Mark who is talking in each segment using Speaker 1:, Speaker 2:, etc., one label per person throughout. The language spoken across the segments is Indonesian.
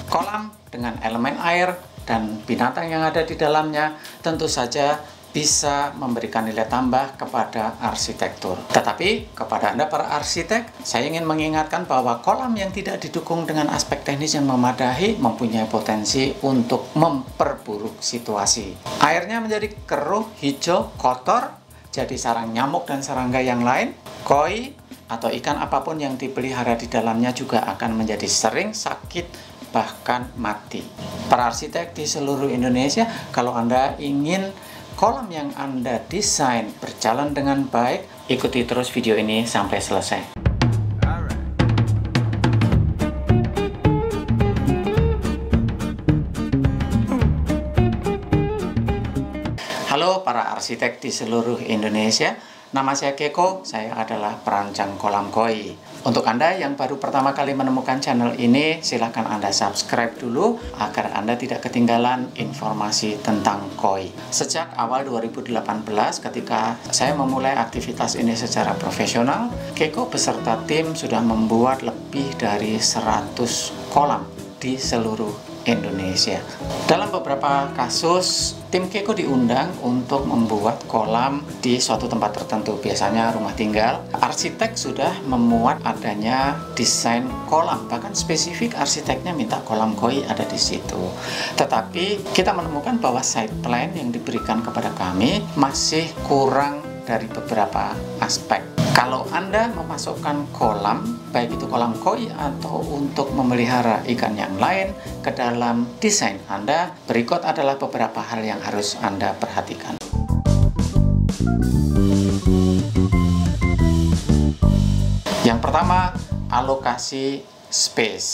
Speaker 1: Kolam dengan elemen air dan binatang yang ada di dalamnya tentu saja bisa memberikan nilai tambah kepada arsitektur. Tetapi kepada Anda para arsitek, saya ingin mengingatkan bahwa kolam yang tidak didukung dengan aspek teknis yang memadai mempunyai potensi untuk memperburuk situasi. Airnya menjadi keruh, hijau, kotor, jadi sarang nyamuk dan serangga yang lain. Koi atau ikan apapun yang dipelihara di dalamnya juga akan menjadi sering sakit, bahkan mati. Para arsitek di seluruh Indonesia, kalau Anda ingin kolam yang Anda desain berjalan dengan baik, ikuti terus video ini sampai selesai. Halo para arsitek di seluruh Indonesia, nama saya Keko, saya adalah perancang kolam koi. Untuk Anda yang baru pertama kali menemukan channel ini, silakan Anda subscribe dulu agar Anda tidak ketinggalan informasi tentang koi. Sejak awal 2018 ketika saya memulai aktivitas ini secara profesional, Keko beserta tim sudah membuat lebih dari 100 kolam di seluruh Indonesia. Dalam beberapa kasus, tim Keko diundang untuk membuat kolam di suatu tempat tertentu, biasanya rumah tinggal. Arsitek sudah memuat adanya desain kolam, bahkan spesifik arsiteknya minta kolam koi ada di situ. Tetapi kita menemukan bahwa site plan yang diberikan kepada kami masih kurang dari beberapa aspek. Kalau Anda memasukkan kolam, baik itu kolam koi atau untuk memelihara ikan yang lain ke dalam desain Anda, berikut adalah beberapa hal yang harus Anda perhatikan. Yang pertama, alokasi space.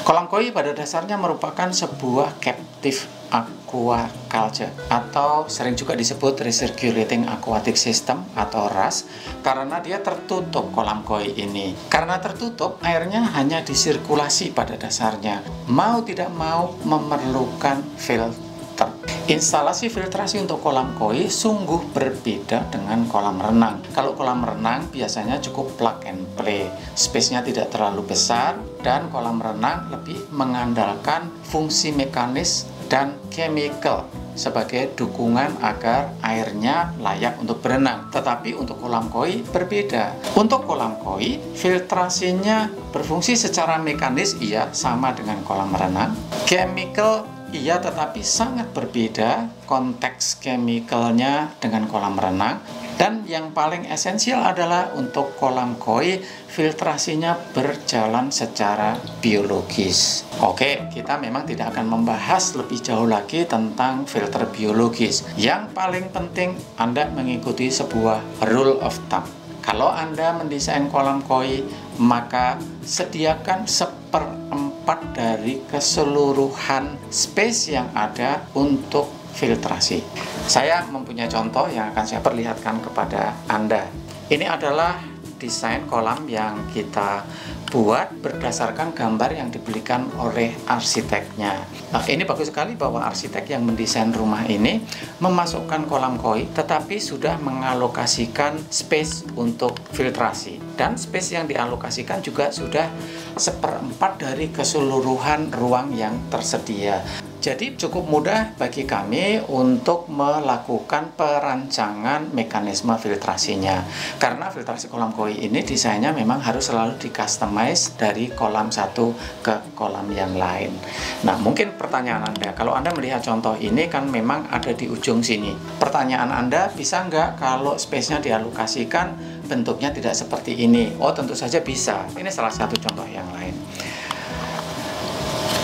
Speaker 1: Kolam koi pada dasarnya merupakan sebuah captive aquaculture atau sering juga disebut recirculating aquatic system atau RAS, karena dia tertutup kolam koi ini. Karena tertutup, airnya hanya disirkulasi pada dasarnya. Mau tidak mau memerlukan filter. Instalasi filtrasi untuk kolam koi sungguh berbeda dengan kolam renang. Kalau kolam renang biasanya cukup plug and play, space-nya tidak terlalu besar, dan kolam renang lebih mengandalkan fungsi mekanis dan chemical sebagai dukungan agar airnya layak untuk berenang. Tetapi untuk kolam koi berbeda. Untuk kolam koi, filtrasinya berfungsi secara mekanis, iya, sama dengan kolam renang. Chemical, iya, tetapi sangat berbeda konteks chemicalnya dengan kolam renang. Dan yang paling esensial adalah untuk kolam koi, filtrasinya berjalan secara biologis. Oke, kita memang tidak akan membahas lebih jauh lagi tentang filter biologis. Yang paling penting, Anda mengikuti sebuah rule of thumb. Kalau Anda mendesain kolam koi, maka sediakan 1/4 dari keseluruhan space yang ada untuk filtrasi. Saya mempunyai contoh yang akan saya perlihatkan kepada Anda. Ini adalah desain kolam yang kita buat berdasarkan gambar yang diberikan oleh arsiteknya. Nah, ini bagus sekali bahwa arsitek yang mendesain rumah ini memasukkan kolam koi tetapi sudah mengalokasikan space untuk filtrasi, dan space yang dialokasikan juga sudah 1/4 dari keseluruhan ruang yang tersedia. Jadi cukup mudah bagi kami untuk melakukan perancangan mekanisme filtrasinya. Karena filtrasi kolam koi ini desainnya memang harus selalu di-customize dari kolam satu ke kolam yang lain. Nah, mungkin pertanyaan Anda, kalau Anda melihat contoh ini kan memang ada di ujung sini. Pertanyaan Anda, bisa nggak kalau space-nya dialokasikan bentuknya tidak seperti ini? Oh, tentu saja bisa. Ini salah satu contoh yang lain.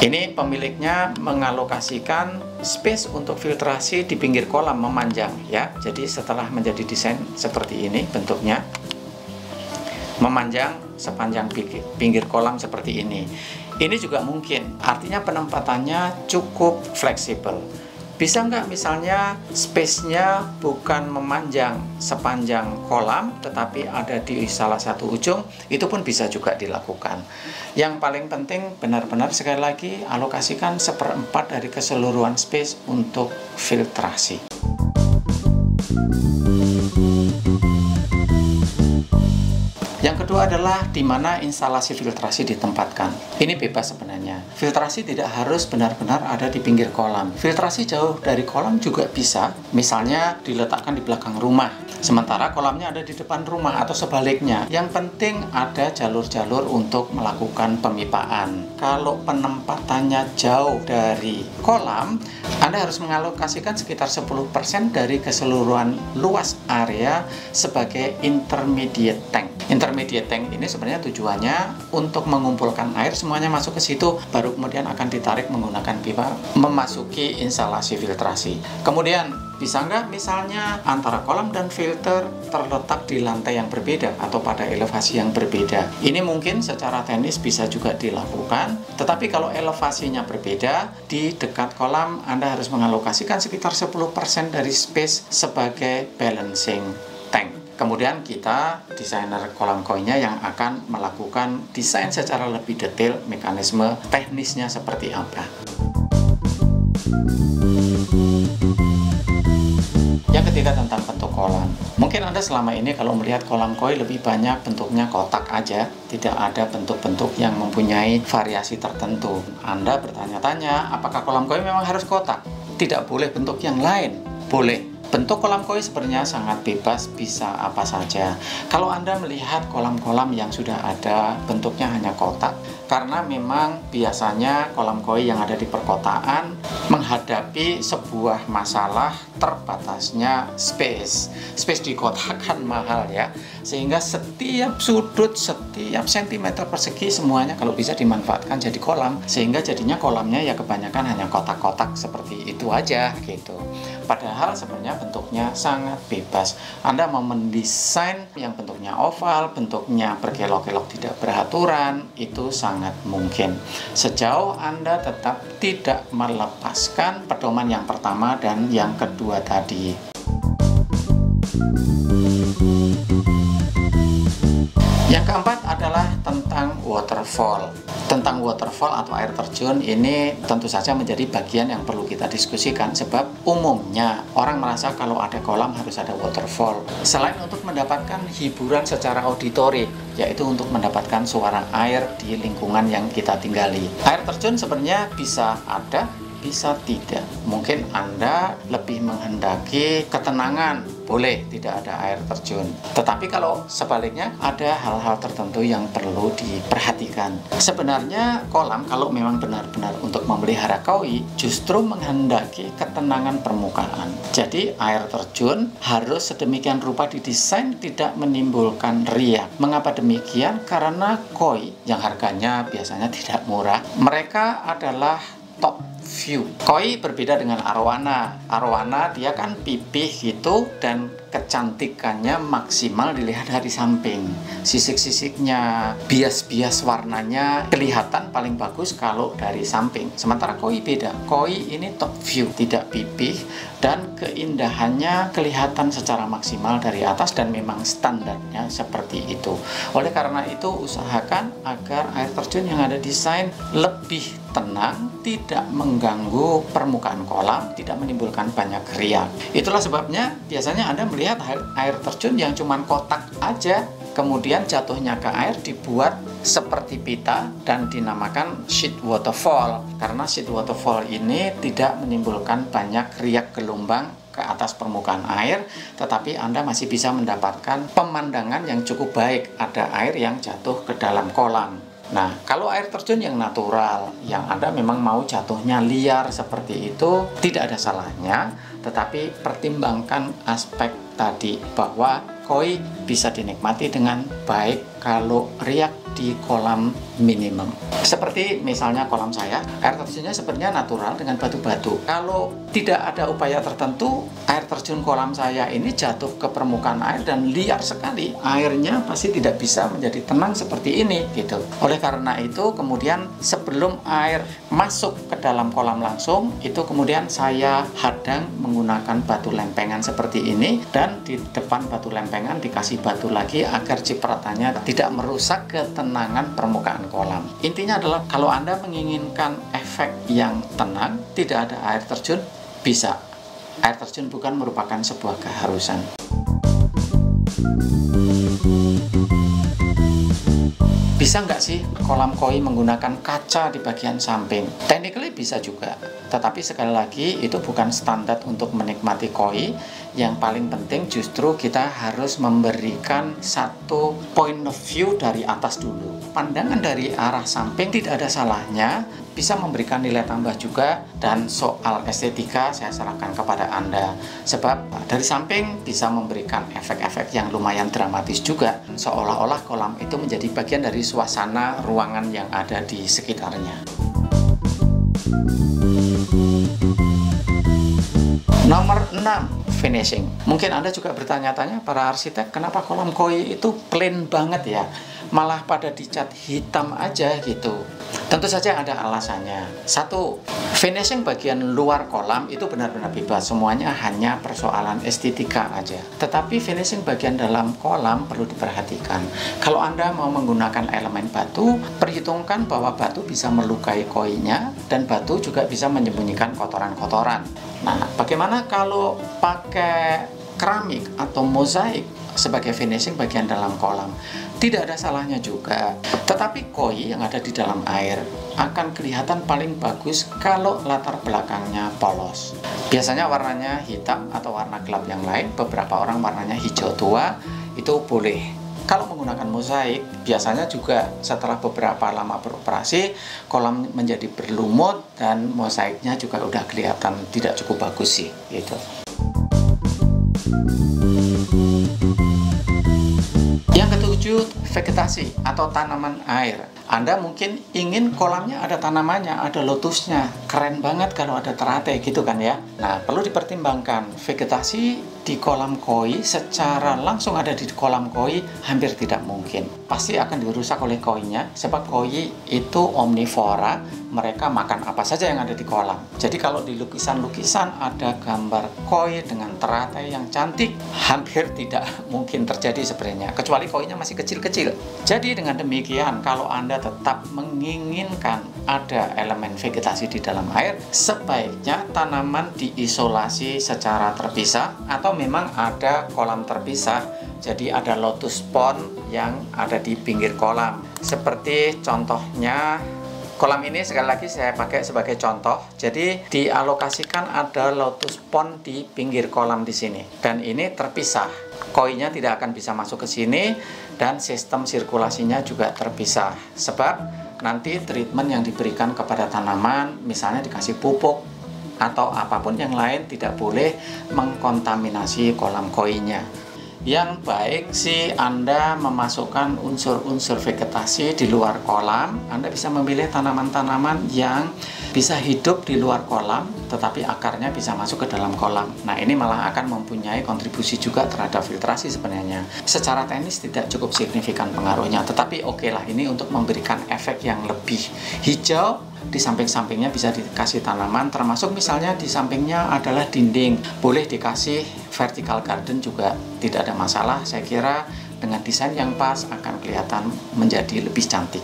Speaker 1: Ini pemiliknya mengalokasikan space untuk filtrasi di pinggir kolam memanjang, ya. Jadi setelah menjadi desain seperti ini bentuknya, memanjang sepanjang pinggir kolam seperti ini. Ini juga mungkin, artinya penempatannya cukup fleksibel. Bisa nggak misalnya space-nya bukan memanjang sepanjang kolam, tetapi ada di salah satu ujung, itu pun bisa juga dilakukan. Yang paling penting benar-benar sekali lagi alokasikan 1/4 dari keseluruhan space untuk filtrasi. Yang kedua kedua adalah di mana instalasi filtrasi ditempatkan. Ini bebas sebenarnya. Filtrasi tidak harus benar-benar ada di pinggir kolam. Filtrasi jauh dari kolam juga bisa, misalnya diletakkan di belakang rumah, sementara kolamnya ada di depan rumah atau sebaliknya. Yang penting ada jalur-jalur untuk melakukan pemipaan. Kalau penempatannya jauh dari kolam, Anda harus mengalokasikan sekitar 10% dari keseluruhan luas area sebagai intermediate tank. Intermediate tank ini sebenarnya tujuannya untuk mengumpulkan air, semuanya masuk ke situ, baru kemudian akan ditarik menggunakan pipa memasuki instalasi filtrasi. Kemudian bisa nggak misalnya antara kolam dan filter terletak di lantai yang berbeda atau pada elevasi yang berbeda. Ini mungkin secara teknis bisa juga dilakukan, tetapi kalau elevasinya berbeda, di dekat kolam Anda harus mengalokasikan sekitar 10% dari space sebagai balancing tank. Kemudian kita, desainer kolam koi-nya yang akan melakukan desain secara lebih detail mekanisme teknisnya seperti apa. Yang ketiga tentang bentuk kolam. Mungkin Anda selama ini kalau melihat kolam koi lebih banyak bentuknya kotak aja, tidak ada bentuk-bentuk yang mempunyai variasi tertentu. Anda bertanya-tanya, apakah kolam koi memang harus kotak? Tidak boleh bentuk yang lain? Boleh. Bentuk kolam koi sebenarnya sangat bebas, bisa apa saja. Kalau Anda melihat kolam-kolam yang sudah ada bentuknya hanya kotak, karena memang biasanya kolam koi yang ada di perkotaan menghadapi sebuah masalah terbatasnya space. Space di kota kan mahal ya, sehingga setiap sudut, setiap sentimeter persegi semuanya kalau bisa dimanfaatkan jadi kolam, sehingga jadinya kolamnya ya kebanyakan hanya kotak-kotak seperti itu aja gitu. Padahal sebenarnya bentuknya sangat bebas. Anda mau mendesain yang bentuknya oval, bentuknya berkelok-kelok tidak beraturan, itu sangat mungkin. Sejauh Anda tetap tidak melepaskan pedoman yang pertama dan yang kedua tadi. Yang keempat adalah tentang waterfall. Tentang waterfall atau air terjun ini tentu saja menjadi bagian yang perlu kita diskusikan, sebab umumnya orang merasa kalau ada kolam harus ada waterfall. Selain untuk mendapatkan hiburan secara auditori, yaitu untuk mendapatkan suara air di lingkungan yang kita tinggali. Air terjun sebenarnya bisa ada, bisa tidak. Mungkin Anda lebih menghendaki ketenangan, boleh tidak ada air terjun. Tetapi kalau sebaliknya, ada hal-hal tertentu yang perlu diperhatikan. Sebenarnya kolam kalau memang benar-benar untuk memelihara koi, justru menghendaki ketenangan permukaan. Jadi air terjun harus sedemikian rupa didesain tidak menimbulkan riak. Mengapa demikian? Karena koi yang harganya biasanya tidak murah, mereka adalah top view. Koi berbeda dengan arowana. Arowana dia kan pipih gitu dan kecantikannya maksimal dilihat dari samping. Sisik-sisiknya, bias-bias warnanya kelihatan paling bagus kalau dari samping. Sementara koi beda. Koi ini top view, tidak pipih dan keindahannya kelihatan secara maksimal dari atas dan memang standarnya seperti itu. Oleh karena itu usahakan agar air terjun yang ada desain lebih tenang, tidak mengganggu permukaan kolam, tidak menimbulkan banyak riak. Itulah sebabnya biasanya Anda melihat air terjun yang cuma kotak aja, kemudian jatuhnya ke air dibuat seperti pita dan dinamakan sheet waterfall. Karena sheet waterfall ini tidak menimbulkan banyak riak gelombang ke atas permukaan air, tetapi Anda masih bisa mendapatkan pemandangan yang cukup baik, ada air yang jatuh ke dalam kolam. Nah, kalau air terjun yang natural, yang Anda memang mau jatuhnya liar seperti itu, tidak ada salahnya, tetapi pertimbangkan aspek tadi bahwa koi bisa dinikmati dengan baik kalau riak di kolam minimum. Seperti misalnya kolam saya, air terjunnya sebenarnya natural dengan batu-batu. Kalau tidak ada upaya tertentu, air terjun kolam saya ini jatuh ke permukaan air dan liar sekali. Airnya pasti tidak bisa menjadi tenang seperti ini gitu. Oleh karena itu, kemudian sebelum air masuk ke dalam kolam langsung, itu kemudian saya hadang menggunakan batu lempengan seperti ini, dan di depan batu lempengan dikasih batu lagi agar cipratannya tidak merusak ketenangan permukaan kolam. Intinya adalah kalau Anda menginginkan efek yang tenang, tidak ada air terjun, bisa. Air terjun bukan merupakan sebuah keharusan. Bisa nggak sih kolam koi menggunakan kaca di bagian samping? Technically bisa juga, tetapi sekali lagi itu bukan standar untuk menikmati koi. Yang paling penting justru kita harus memberikan satu point of view dari atas dulu. Pandangan dari arah samping tidak ada salahnya, bisa memberikan nilai tambah juga, dan soal estetika saya serahkan kepada Anda. Sebab dari samping bisa memberikan efek-efek yang lumayan dramatis juga, seolah-olah kolam itu menjadi bagian dari suasana ruangan yang ada di sekitarnya. Nomor 6, finishing. Mungkin Anda juga bertanya-tanya, para arsitek, kenapa kolam koi itu plain banget ya? Malah pada dicat hitam aja gitu. Tentu saja ada alasannya. Satu, finishing bagian luar kolam itu benar-benar bebas. Semuanya hanya persoalan estetika aja. Tetapi finishing bagian dalam kolam perlu diperhatikan. Kalau Anda mau menggunakan elemen batu, perhitungkan bahwa batu bisa melukai koinya, dan batu juga bisa menyembunyikan kotoran-kotoran. Nah, bagaimana kalau pakai keramik atau mozaik sebagai finishing bagian dalam kolam? Tidak ada salahnya juga. Tetapi koi yang ada di dalam air akan kelihatan paling bagus kalau latar belakangnya polos. Biasanya warnanya hitam atau warna gelap yang lain, beberapa orang warnanya hijau tua, itu boleh. Kalau menggunakan mozaik, biasanya juga setelah beberapa lama beroperasi, kolam menjadi berlumut dan mozaiknya juga udah kelihatan tidak cukup bagus sih, gitu. Yang ketujuh, vegetasi atau tanaman air. Anda mungkin ingin kolamnya ada tanamannya, ada lotusnya. Keren banget kalau ada teratai gitu kan ya. Nah, perlu dipertimbangkan vegetasi di kolam koi secara langsung ada di kolam koi hampir tidak mungkin. Pasti akan dirusak oleh koinya, sebab koi itu omnivora, mereka makan apa saja yang ada di kolam. Jadi kalau di lukisan-lukisan ada gambar koi dengan teratai yang cantik, hampir tidak mungkin terjadi sebenarnya, kecuali koinya masih kecil-kecil. Jadi dengan demikian, kalau Anda tetap menginginkan ada elemen vegetasi di dalam air, sebaiknya tanaman diisolasi secara terpisah, atau memang ada kolam terpisah. Jadi ada lotus pond yang ada di pinggir kolam. Seperti contohnya kolam ini, sekali lagi saya pakai sebagai contoh. Jadi dialokasikan ada lotus pond di pinggir kolam di sini, dan ini terpisah. Koinya tidak akan bisa masuk ke sini, dan sistem sirkulasinya juga terpisah. Sebab nanti treatment yang diberikan kepada tanaman, misalnya dikasih pupuk atau apapun yang lain, tidak boleh mengkontaminasi kolam koinya. Yang baik sih Anda memasukkan unsur-unsur vegetasi di luar kolam. Anda bisa memilih tanaman-tanaman yang bisa hidup di luar kolam, tetapi akarnya bisa masuk ke dalam kolam. Nah, ini malah akan mempunyai kontribusi juga terhadap filtrasi sebenarnya. Secara teknis tidak cukup signifikan pengaruhnya, tetapi oke lah, ini untuk memberikan efek yang lebih hijau. Di samping-sampingnya bisa dikasih tanaman, termasuk misalnya di sampingnya adalah dinding, boleh dikasih vertical garden juga, tidak ada masalah. Saya kira dengan desain yang pas akan kelihatan menjadi lebih cantik.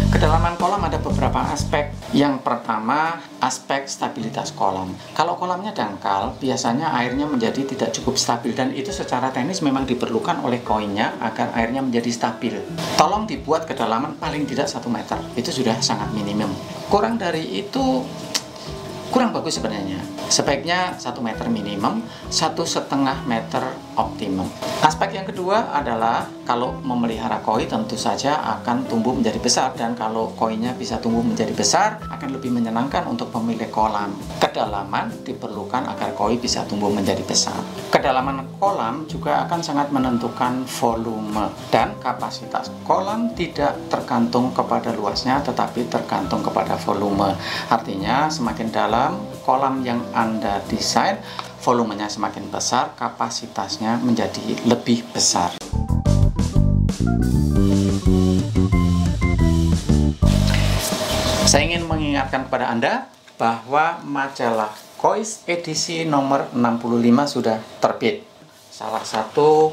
Speaker 1: Kedalaman kolam ada beberapa aspek. Yang pertama, aspek stabilitas kolam. Kalau kolamnya dangkal, biasanya airnya menjadi tidak cukup stabil, dan itu secara teknis memang diperlukan oleh koinnya agar airnya menjadi stabil. Tolong dibuat kedalaman paling tidak 1 meter, itu sudah sangat minimum. Kurang dari itu kurang bagus sebenarnya. Sebaiknya 1 meter minimum, 1,5 meter optimum. Aspek yang kedua adalah kalau memelihara koi tentu saja akan tumbuh menjadi besar, dan kalau koinya bisa tumbuh menjadi besar akan lebih menyenangkan untuk pemilik kolam. Kedalaman diperlukan agar koi bisa tumbuh menjadi besar. Kedalaman kolam juga akan sangat menentukan volume, dan kapasitas kolam tidak tergantung kepada luasnya, tetapi tergantung kepada volume. Artinya semakin dalam kolam yang Anda desain, volumenya semakin besar, kapasitasnya menjadi lebih besar. Saya ingin mengingatkan kepada Anda bahwa majalah Kois edisi nomor 65 sudah terbit. Salah satu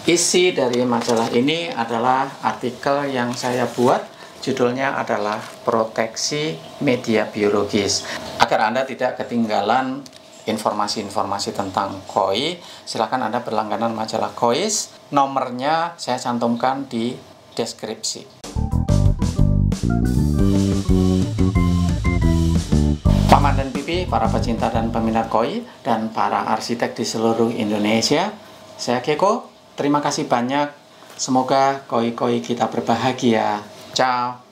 Speaker 1: isi dari majalah ini adalah artikel yang saya buat. Judulnya adalah Proteksi Media Biologis. Agar Anda tidak ketinggalan informasi-informasi tentang koi, silakan Anda berlangganan majalah Kois. Nomornya saya cantumkan di deskripsi. Paman dan Pipi, para pecinta dan peminat koi, dan para arsitek di seluruh Indonesia, saya Keko. Terima kasih banyak. Semoga koi-koi kita berbahagia. Ciao.